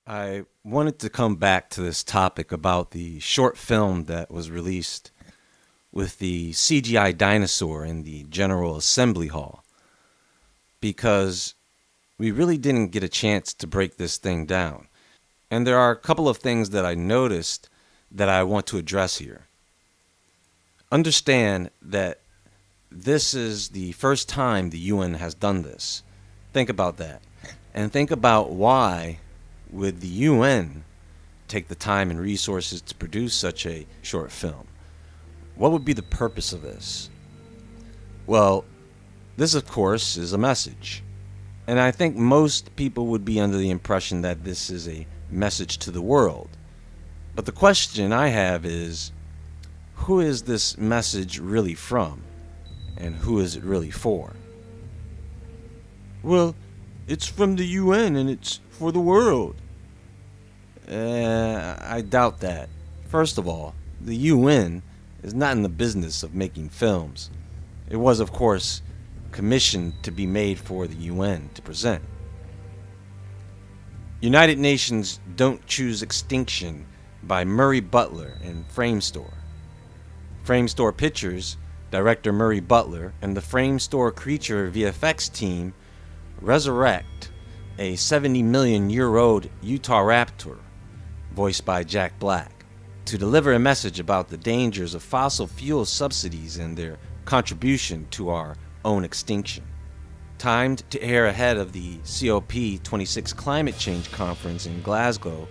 I wanted to come back to this topic about the short film that was released with the CGI dinosaur in the General Assembly Hall because we really didn't get a chance to break this thing down. And there are a couple of things that I noticed that I want to address here. Understand that this is the first time the UN has done this. Think about that. And think about why would the UN take the time and resources to produce such a short film? What would be the purpose of this? Well, this of course is a message. And I think most people would be under the impression that this is a message to the world. But the question I have is, who is this message really from? And who is it really for? Well, it's from the UN and it's for the world. I doubt that. First of all, the UN is not in the business of making films. It was, of course, commissioned to be made for the UN to present. United Nations Don't Choose Extinction by Murray Butler and Framestore. Framestore Pictures, director Murray Butler, and the Framestore Creature VFX team resurrect a 70 million year old Utah raptor, voiced by Jack Black, to deliver a message about the dangers of fossil fuel subsidies and their contribution to our own extinction. Timed to air ahead of the COP26 Climate Change Conference in Glasgow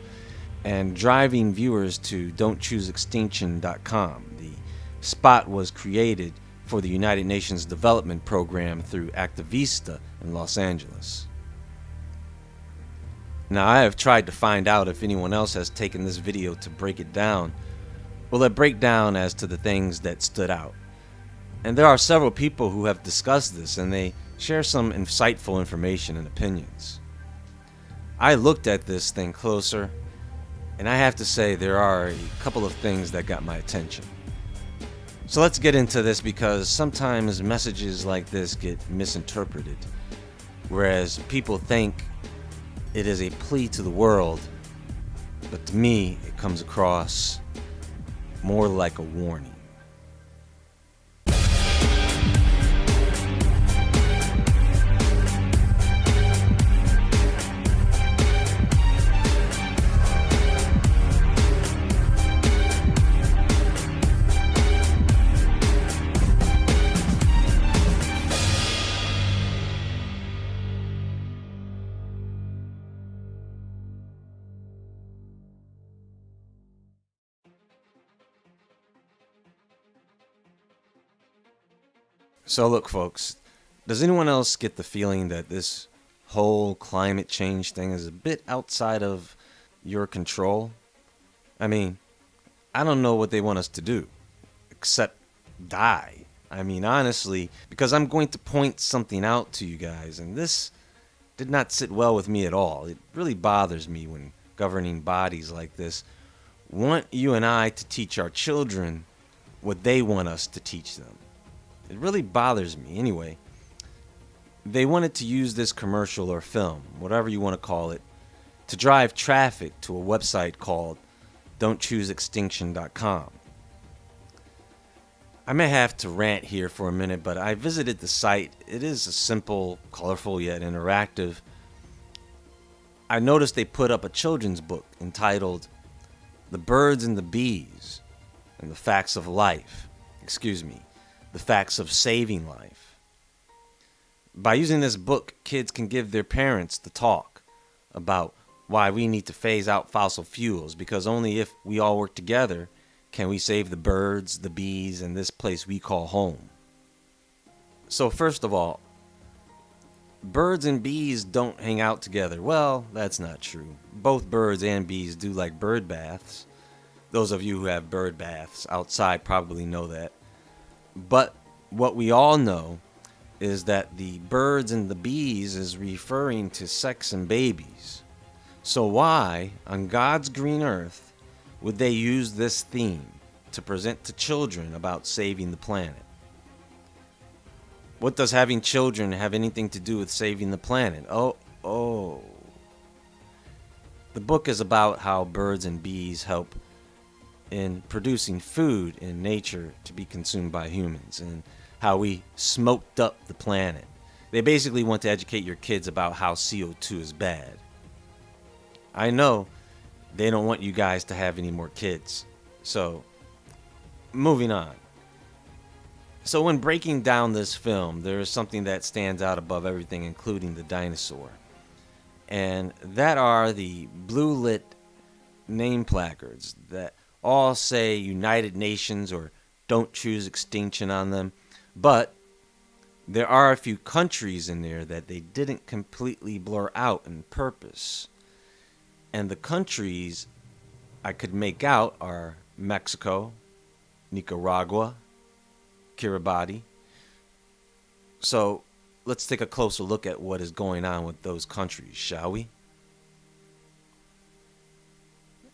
and driving viewers to don'tchooseextinction.com. The spot was created for the United Nations Development Program through Activista in Los Angeles. Now, I have tried to find out if anyone else has taken this video to break it down. Well, I break down as to the things that stood out. And there are several people who have discussed this, and they share some insightful information and opinions. I looked at this thing closer, and I have to say there are a couple of things that got my attention. So let's get into this, because sometimes messages like this get misinterpreted, whereas people think it is a plea to the world, but to me it comes across more like a warning. So look, folks, does anyone else get the feeling that this whole climate change thing is a bit outside of your control? I mean, I don't know what they want us to do, except die. I mean, honestly, because I'm going to point something out to you guys, and this did not sit well with me at all. It really bothers me when governing bodies like this want you and I to teach our children what they want us to teach them. It really bothers me. Anyway, they wanted to use this commercial or film, whatever you want to call it, to drive traffic to a website called don'tchooseextinction.com. I may have to rant here for a minute, but I visited the site. It is a simple, colorful, yet interactive. I noticed they put up a children's book entitled The Birds and the Bees and the Facts of Life. The Facts of Saving Life. By using this book, kids can give their parents the talk about why we need to phase out fossil fuels, because only if we all work together can we save the birds, the bees, and this place we call home. So first of all, birds and bees don't hang out together. Well, that's not true. Both birds and bees do like bird baths. Those of you who have bird baths outside probably know that. But what we all know is that the birds and the bees is referring to sex and babies. So why, on God's green earth, would they use this theme to present to children about saving the planet? What does having children have anything to do with saving the planet? Oh. The book is about how birds and bees help in producing food in nature to be consumed by humans, and how we smoked up the planet. They basically want to educate your kids about how CO2 is bad. I know they don't want you guys to have any more kids. So, moving on. So when breaking down this film, there is something that stands out above everything, including the dinosaur. And that are the blue lit name placards that all say United Nations or don't choose extinction on them. But there are a few countries in there that they didn't completely blur out on purpose. And the countries I could make out are Mexico, Nicaragua, Kiribati. So let's take a closer look at what is going on with those countries, shall we?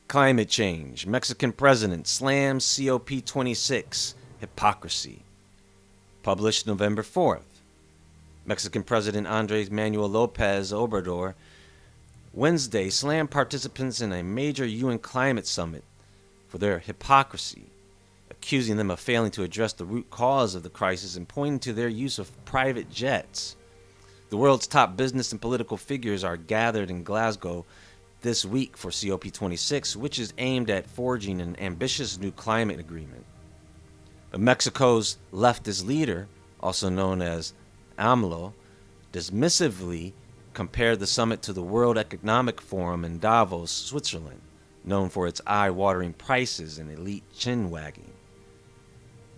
Climate change. Mexican president slams COP26. Hypocrisy. Published November 4th. Mexican President Andres Manuel Lopez Obrador Wednesday slammed participants in a major UN climate summit for their hypocrisy, accusing them of failing to address the root cause of the crisis and pointing to their use of private jets. The world's top business and political figures are gathered in Glasgow this week for COP26, which is aimed at forging an ambitious new climate agreement. But Mexico's leftist leader, also known as AMLO, dismissively compared the summit to the World Economic Forum in Davos, Switzerland, known for its eye-watering prices and elite chin-wagging.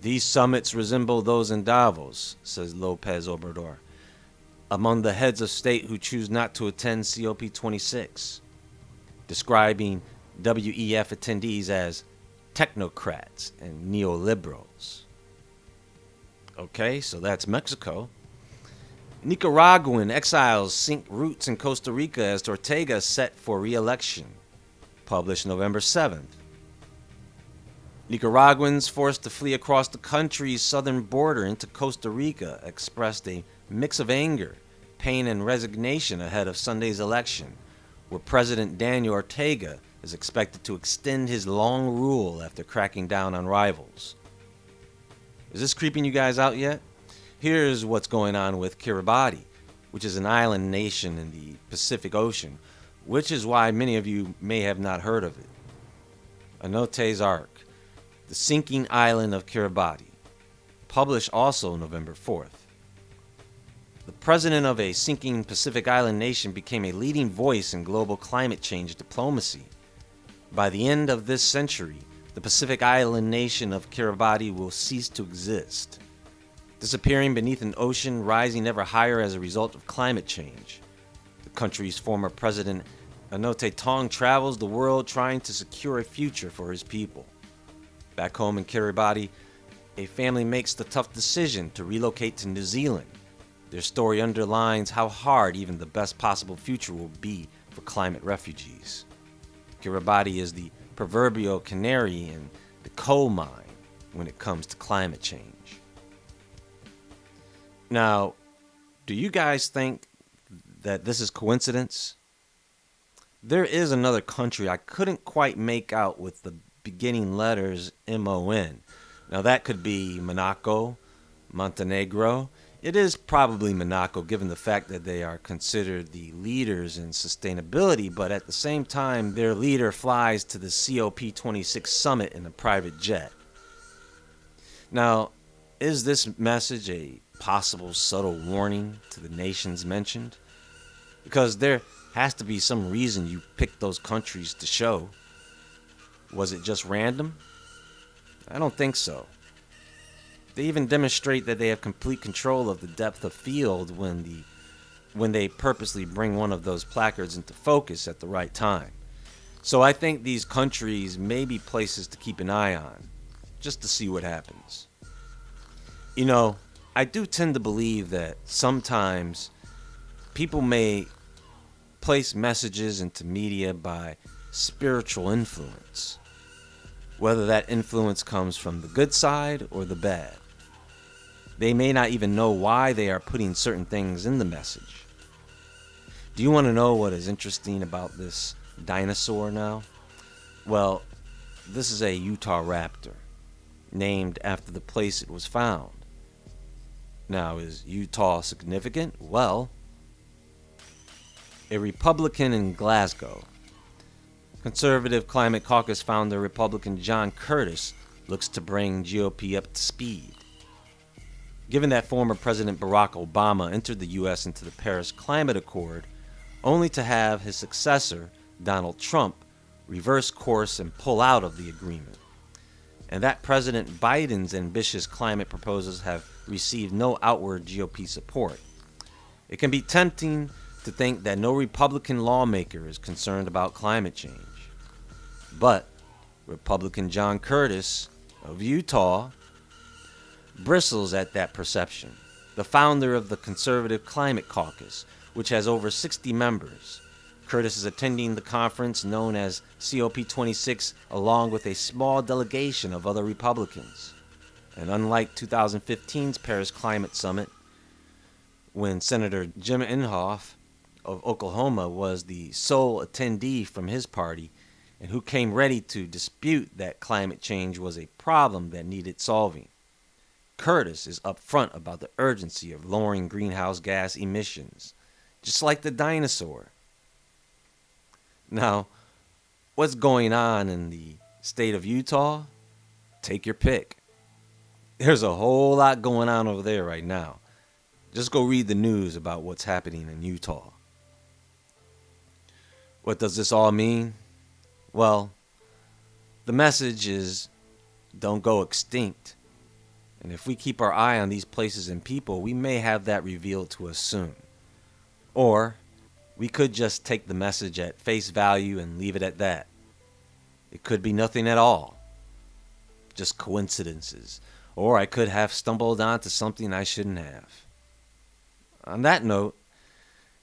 These summits resemble those in Davos, says Lopez Obrador, among the heads of state who choose not to attend COP26, describing WEF attendees as technocrats and neoliberals. Okay, so that's Mexico. Nicaraguan exiles sink roots in Costa Rica as Ortega set for re-election. Published November 7th. Nicaraguans forced to flee across the country's southern border into Costa Rica expressed a mix of anger, pain, and resignation ahead of Sunday's election, where President Daniel Ortega is expected to extend his long rule after cracking down on rivals. Is this creeping you guys out yet? Here's what's going on with Kiribati, which is an island nation in the Pacific Ocean, which is why many of you may have not heard of it. A Note's Ark, the sinking island of Kiribati, published also November 4th. The president of a sinking Pacific island nation became a leading voice in global climate change diplomacy. By the end of this century, the Pacific island nation of Kiribati will cease to exist, disappearing beneath an ocean rising ever higher as a result of climate change. The country's former president, Anote Tong, travels the world trying to secure a future for his people. Back home in Kiribati, a family makes the tough decision to relocate to New Zealand. Their story underlines how hard even the best possible future will be for climate refugees. Kiribati is the proverbial canary in the coal mine when it comes to climate change. Now, do you guys think that this is coincidence? There is another country I couldn't quite make out with the beginning letters MON. Now that could be Monaco, Montenegro. It is probably Monaco given the fact that they are considered the leaders in sustainability, but at the same time their leader flies to the COP26 summit in a private jet. Now, is this message a possible subtle warning to the nations mentioned? Because there has to be some reason you picked those countries to show. Was it just random? I don't think so. They even demonstrate that they have complete control of the depth of field when they purposely bring one of those placards into focus at the right time. So I think these countries may be places to keep an eye on, just to see what happens. You know, I do tend to believe that sometimes people may place messages into media by spiritual influence, whether that influence comes from the good side or the bad. They may not even know why they are putting certain things in the message. Do you want to know what is interesting about this dinosaur now? Well, this is a Utah raptor, named after the place it was found. Now, is Utah significant? Well, a Republican in Glasgow, Conservative Climate Caucus founder Republican John Curtis looks to bring GOP up to speed. Given that former President Barack Obama entered the U.S. into the Paris Climate Accord only to have his successor, Donald Trump, reverse course and pull out of the agreement, and that President Biden's ambitious climate proposals have received no outward GOP support, it can be tempting to think that no Republican lawmaker is concerned about climate change. But Republican John Curtis of Utah bristles at that perception. The founder of the Conservative Climate Caucus, which has over 60 members. Curtis is attending the conference known as COP26 along with a small delegation of other Republicans. And unlike 2015's Paris Climate Summit, when Senator Jim Inhofe of Oklahoma was the sole attendee from his party and who came ready to dispute that climate change was a problem that needed solving, Curtis is upfront about the urgency of lowering greenhouse gas emissions, just like the dinosaur. Now, what's going on in the state of Utah? Take your pick. There's a whole lot going on over there right now. Just go read the news about what's happening in Utah. What does this all mean? Well, the message is don't go extinct. And if we keep our eye on these places and people, we may have that revealed to us soon. Or we could just take the message at face value and leave it at that. It could be nothing at all. Just coincidences. Or I could have stumbled onto something I shouldn't have. On that note,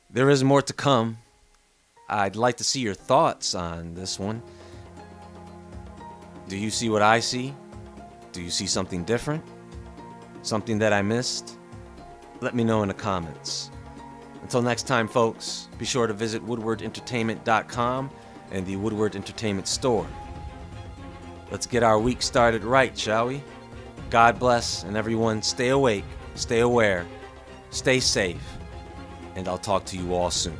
there is more to come. I'd like to see your thoughts on this one. Do you see what I see? Do you see something different? Something that I missed? Let me know in the comments. Until next time, folks, be sure to visit woodwardentertainment.com and the Woodward Entertainment Store. Let's get our week started right, shall we? God bless, and everyone stay awake, stay aware, stay safe, and I'll talk to you all soon.